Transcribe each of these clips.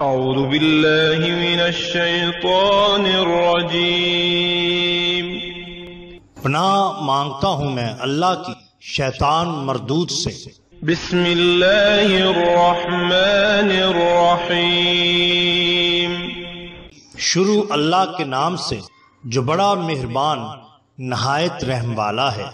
اعوذ باللہ من الشیطان الرجیم۔ پناہ مانگتا ہوں میں اللہ کی شیطان مردود سے۔ بسم اللہ الرحمن الرحیم۔ شروع اللہ کے نام سے جو بڑا مہربان نہایت رحم والا ہے۔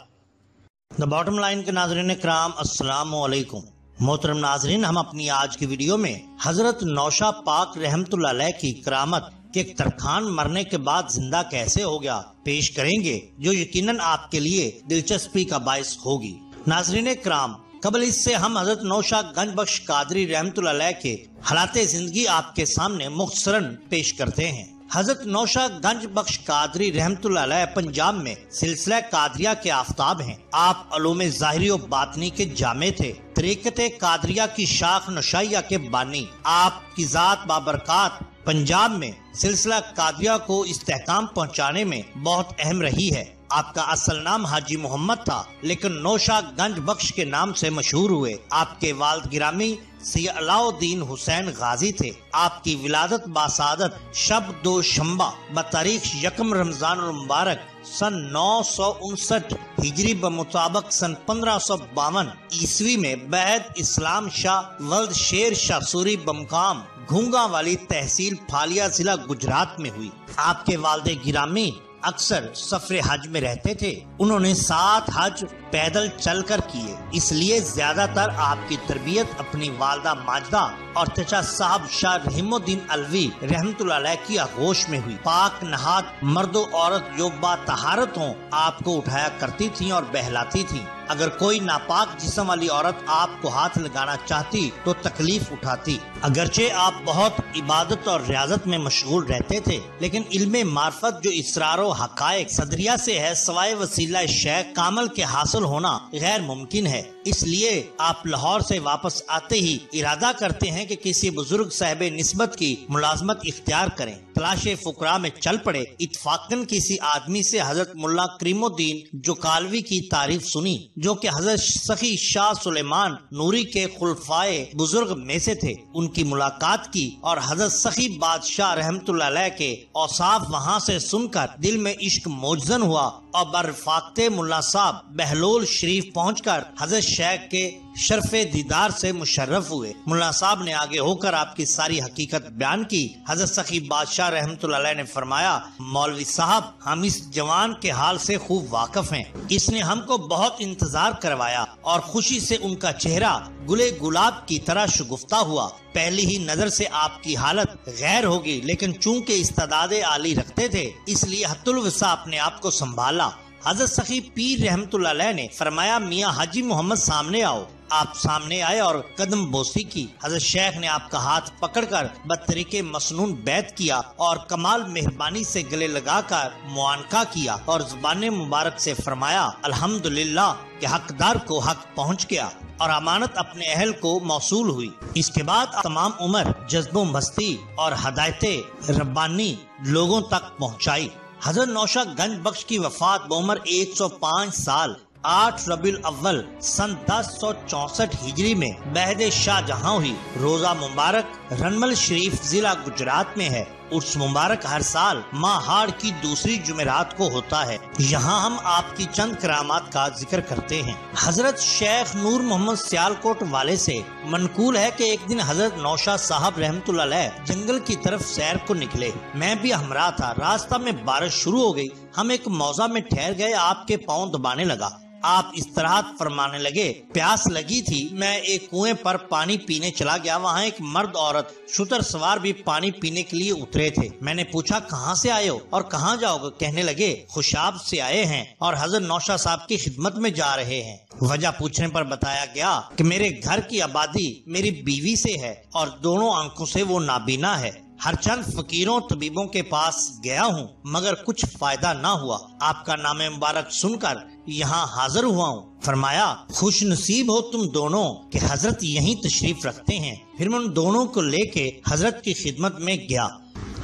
دا باٹم لائن کے ناظرین کرام، السلام علیکم۔ محترم ناظرین، ہم اپنی آج کی ویڈیو میں حضرت نوشہ پاک رحمت اللہ علیہ کی کرامت کہ ایک ترکھان مرنے کے بعد زندہ کیسے ہو گیا پیش کریں گے، جو یقیناً آپ کے لیے دلچسپی کا باعث ہوگی۔ ناظرین کرام، قبل اس سے ہم حضرت نوشہ گنج بخش قادری رحمت اللہ علیہ کے حالات زندگی آپ کے سامنے مختصراً پیش کرتے ہیں۔ حضرت نوشہ گنج بخش قادری رحمت اللہ علیہ پنجاب میں سلسلہ قادریہ کے آفتاب ہیں۔ آپ علوم ظاہری و باطنی کے جامع تھے، طریقت قادریہ کی شاخ نشائیہ کے بانی۔ آپ کی ذات بابرکات پنجاب میں سلسلہ قادریہ کو استحکام پہنچانے میں بہت اہم رہی ہے۔ آپ کا اصل نام حاجی محمد تھا، لیکن نوشہ گنج بخش کے نام سے مشہور ہوئے۔ آپ کے والد گرامی سید علاء الدین حسین غازی تھے۔ آپ کی ولادت باسعادت شب دوشنبہ بتاریخ 1 رمضان المبارک سن 959 ہجری بمطابق سن 1552 عیسوی میں بعد اسلام شاہ ولد شیر شاہ سوری بمقام گھونگا والی تحصیل پھالیا ضلع گجرات میں ہوئی۔ آپ کے والد گرامی اکثر سفر حج میں رہتے تھے۔ انہوں نے 7 حج پیدل چل کر کیے، اس لیے زیادہ تر آپ کی تربیت اپنی والدہ ماجدہ اور چچا صاحب شاہ رحیم الدین علوی رحمت اللہ علیہ کی آغوش میں ہوئی۔ پاک نہاد مرد و عورت جو با طہارت ہوں آپ کو اٹھایا کرتی تھیں اور بہلاتی تھیں۔ اگر کوئی ناپاک جسم والی عورت آپ کو ہاتھ لگانا چاہتی تو تکلیف اٹھاتی۔ اگرچہ آپ بہت عبادت اور ریاضت میں مشغول رہتے تھے، لیکن علم معرفت جو اسرار و حقائق صدریہ سے ہے، سوائے وسیلہ شیخ کامل کے حاصل ہونا غیر ممکن ہے۔ اس لیے آپ لاہور سے واپس آتے ہی ارادہ کرتے ہیں کہ کسی بزرگ صاحب نسبت کی ملازمت اختیار کریں۔ تلاش فقراء میں چل پڑے۔ اتفاقاً کسی آدمی سے حضرت ملا کریم الدین جوکالوی کی تعریف سنی، جو کہ حضرت سخی شاہ سلیمان نوری کے خلفائے بزرگ میں سے تھے۔ ان کی ملاقات کی اور حضرت سخی بادشاہ رحمت اللہ علیہ کے اوصاف وہاں سے سن کر دل میں عشق موجزن ہوا اور برفاقت ملا صاحب بہلول شریف پہنچ کر حضرت شیخ کے شرف دیدار سے مشرف ہوئے۔ ملا صاحب نے آگے ہو کر آپ کی ساری حقیقت بیان کی۔ حضرت سخی بادشاہ رحمت اللہ علیہ نے فرمایا، مولوی صاحب، ہم اس جوان کے حال سے خوب واقف ہیں۔ اس نے ہم کو بہت انتظار کروایا اور خوشی سے ان کا چہرہ گلے گلاب کی طرح شگفتہ ہوا۔ پہلی ہی نظر سے آپ کی حالت غیر ہوگی، لیکن چونکہ استعداد عالی رکھتے تھے اس لیے حت الوسع اپنے آپ کو سنبھالا۔ حضرت سخی پیر رحمت اللہ علیہ نے فرمایا، میاں حاجی محمد سامنے آؤ۔ آپ سامنے آئے اور قدم بوسی کی۔ حضرت شیخ نے آپ کا ہاتھ پکڑ کر بطریق مسنون بیعت کیا اور کمال مہربانی سے گلے لگا کر معانقہ کیا اور زبان مبارک سے فرمایا، الحمدللہ کہ حقدار کو حق پہنچ گیا اور امانت اپنے اہل کو موصول ہوئی۔ اس کے بعد تمام عمر جذب و مستی اور ہدایت ربانی لوگوں تک پہنچائی۔ حضرت نوشہ گنج بخش کی وفات بعمر 105 سال 8 ربیع الاول سن 1064 ہجری میں بعد شاہ جہاں ہوئی۔ روزہ مبارک رنمل شریف ضلع گجرات میں ہے۔ عرس مبارک ہر سال ماہ ہاڑ کی دوسری جمعرات کو ہوتا ہے۔ یہاں ہم آپ کی چند کرامات کا ذکر کرتے ہیں۔ حضرت شیخ نور محمد سیالکوٹ والے سے منقول ہے کہ ایک دن حضرت نوشہ صاحب رحمت اللہ علیہ جنگل کی طرف سیر کو نکلے۔ میں بھی ہمراہ تھا۔ راستہ میں بارش شروع ہو گئی۔ ہم ایک موضع میں ٹھہر گئے۔ آپ کے پاؤں دبانے لگا۔ آپ استراحت فرمانے لگے۔ پیاس لگی تھی، میں ایک کنویں پر پانی پینے چلا گیا۔ وہاں ایک مرد عورت شتر سوار بھی پانی پینے کے لیے اترے تھے۔ میں نے پوچھا، کہاں سے آئے ہو اور کہاں جاؤ گے؟ کہنے لگے، خوشاب سے آئے ہیں اور حضرت نوشہ صاحب کی خدمت میں جا رہے ہیں۔ وجہ پوچھنے پر بتایا گیا کہ میرے گھر کی آبادی میری بیوی سے ہے اور دونوں آنکھوں سے وہ نابینا ہے۔ ہر چند فقیروں طبیبوں کے پاس گیا ہوں مگر کچھ فائدہ نہ ہوا۔ آپ کا نام مبارک سن کر یہاں حاضر ہوا ہوں۔ فرمایا، خوش نصیب ہو تم دونوں کہ حضرت یہیں تشریف رکھتے ہیں۔ پھر میں ان دونوں کو لے کے حضرت کی خدمت میں گیا۔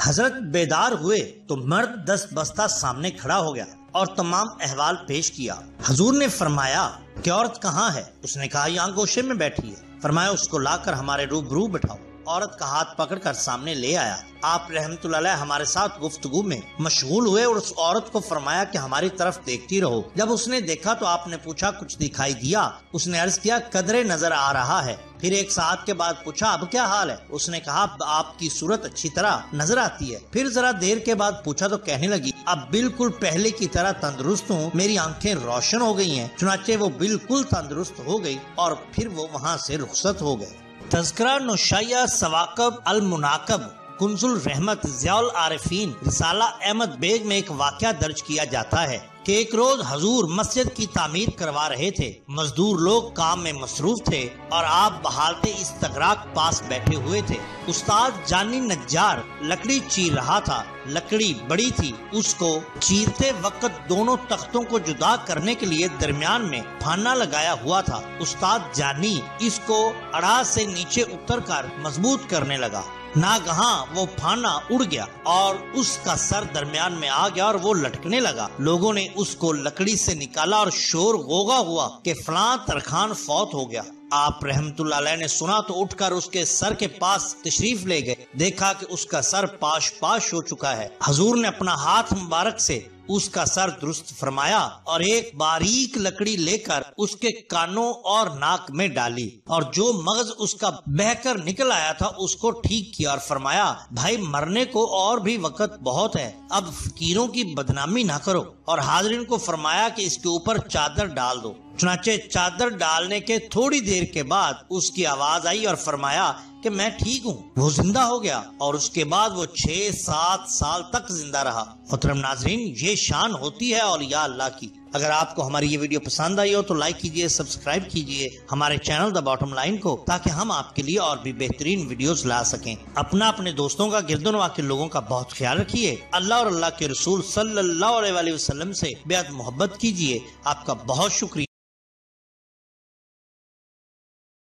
حضرت بیدار ہوئے تو مرد دست بستہ سامنے کھڑا ہو گیا اور تمام احوال پیش کیا۔ حضور نے فرمایا کہ عورت کہاں ہے؟ اس نے کہا، یہاں گوشے میں بیٹھی ہے۔ فرمایا، اس کو لا کر ہمارے روبرو بٹھاؤ۔ عورت کا ہاتھ پکڑ کر سامنے لے آیا۔ آپ رحمت اللہ علیہ ہمارے ساتھ گفتگو میں مشغول ہوئے اور اس عورت کو فرمایا کہ ہماری طرف دیکھتی رہو۔ جب اس نے دیکھا تو آپ نے پوچھا کچھ دکھائی دیا؟ اس نے عرض کیا قدرے نظر آ رہا ہے۔ پھر ایک ساعت کے بعد پوچھا اب کیا حال ہے؟ اس نے کہا آپ کی صورت اچھی طرح نظر آتی ہے۔ پھر ذرا دیر کے بعد پوچھا تو کہنے لگی اب بالکل پہلے کی طرح تندرست ہوں، میری آنکھیں روشن ہو گئی ہیں۔ چنانچہ وہ بالکل تندرست ہو گئی اور پھر وہ وہاں سے رخصت ہو گئے۔ تذکرہ نشائیہ ثواقب المناقب کنز الرحمت ضیاء العارفین رسالہ احمد بیگ میں ایک واقعہ درج کیا جاتا ہے کہ ایک روز حضور مسجد کی تعمیر کروا رہے تھے۔ مزدور لوگ کام میں مصروف تھے اور آپ بحالت استغراق پاس بیٹھے ہوئے تھے۔ استاد جانی نجار لکڑی چیر رہا تھا۔ لکڑی بڑی تھی، اس کو چیرتے وقت دونوں تختوں کو جدا کرنے کے لیے درمیان میں پھانا لگایا ہوا تھا۔ استاد جانی اس کو اڑا سے نیچے اتر کر مضبوط کرنے لگا۔ ناگہاں وہ پھانا اڑ گیا اور اس کا سر درمیان میں آ گیا اور وہ لٹکنے لگا۔ لوگوں نے اس کو لکڑی سے نکالا اور شور غوغا ہوا کہ فلاں ترخان فوت ہو گیا۔ آپ رحمت اللہ علیہ نے سنا تو اٹھ کر اس کے سر کے پاس تشریف لے گئے۔ دیکھا کہ اس کا سر پاش پاش ہو چکا ہے۔ حضور نے اپنا ہاتھ مبارک سے اس کا سر درست فرمایا اور ایک باریک لکڑی لے کر اس کے کانوں اور ناک میں ڈالی اور جو مغز اس کا بہہ کر نکل آیا تھا اس کو ٹھیک کیا اور فرمایا بھائی مرنے کو اور بھی وقت بہت ہے، اب فقیروں کی بدنامی نہ کرو، اور حاضرین کو فرمایا کہ اس کے اوپر چادر ڈال دو۔ چنانچہ چادر ڈالنے کے تھوڑی دیر کے بعد اس کی آواز آئی اور فرمایا کہ میں ٹھیک ہوں۔ وہ زندہ ہو گیا اور اس کے بعد وہ 6-7 سال تک زندہ رہا۔ محترم ناظرین، یہ شان ہوتی ہے اولیاء اللہ کی۔ اگر آپ کو ہماری یہ ویڈیو پسند آئی ہو تو لائک کیجئے، سبسکرائب کیجئے ہمارے چینل دا باٹم لائن کو، تاکہ ہم آپ کے لیے اور بھی بہترین ویڈیوز لا سکیں۔ اپنے دوستوں کا، گرد و نواح کے لوگوں کا بہت خیال رکھیے۔ اللہ اور اللہ کے رسول صلی اللہ علیہ وسلم سے بے حد محبت کیجئے۔ آپ کا بہت شکریہ۔